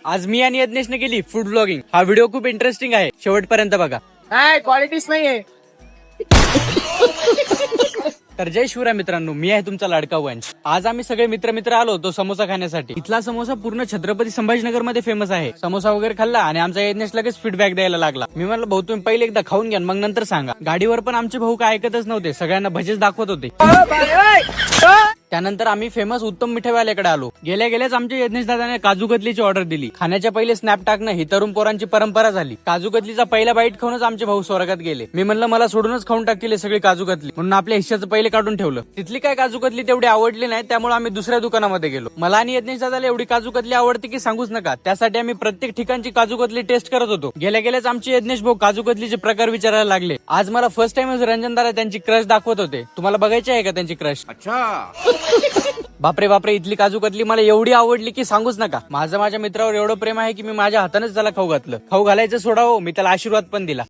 आज मी आणि यज्ञेशने केली फूड ब्लॉगिंग. हा व्हिडिओ खूप इंटरेस्टिंग आहे, शेवटपर्यंत बघा. नाही क्वालिटीच नाहीये. तर जय शिवराय मित्रांनो, मी आहे तुमचा लाडका वंश. आज आम्ही सगळे मित्र आलो होतो समोसा खाण्यासाठी. इथला समोसा पूर्ण छत्रपती संभाजीनगर मध्ये फेमस आहे. समोसा वगैरे खाल्ला आणि आमचा यज्ञेश लगेच फीडबॅक द्यायला लागला. मी म्हणलं भाऊ तुम्ही पहिले एकदा खाऊन घ्या मग नंतर सांगा. गाडीवर पण आमचे भाऊ काय ऐकतच नव्हते, सगळ्यांना भजेच दाखवत होते. त्यानंतर आम्ही फेमस उत्तम मिठाईवाल्याकडे आलो. गेल्याच आमच्या यज्ञेश दादाने काजू कतलीची ऑर्डर दिली. खाण्याच्या पहिले स्नॅप टाकणं ही तरुण पोरांची परंपरा झाली. काजू कतलीचा पहिला बाईट खाऊनच आमचे भाऊ स्वर्गात गेले. मी म्हणलं मला सोडूनच खाऊन टाकतील सगळी काजू कतली, म्हणून आपल्या हिश्श्याचं पहिले काढून ठेवलं. तिथली काय काजू कतली तेवढी आवडली नाही, त्यामुळे आम्ही दुसऱ्या दुकानामध्ये गेलो. मला आणि यज्ञेश दादाला एवढी काजू कतली आवडते की सांगूच नका. त्यासाठी आम्ही प्रत्येक ठिकाणची काजू कतली टेस्ट करत होतो. गेल्याच आमचे यज्ञेश भाऊ काजू कतलीचे प्रकार विचारायला लागले. आज मला फर्स्ट टाइमच रंजन दादा त्यांची क्रश दाखवत होते. तुम्हाला बघायची आहे का त्यांची क्रश? बापरे इथली काजू कतली मला एवढी आवडली की सांगूच नका. माझ्या मित्रावर एवढं प्रेम आहे की मी माझ्या हातानेच त्याला खाऊ घातलं. खाऊ घालायचं सोडावं, मी त्याला आशीर्वाद पण दिला.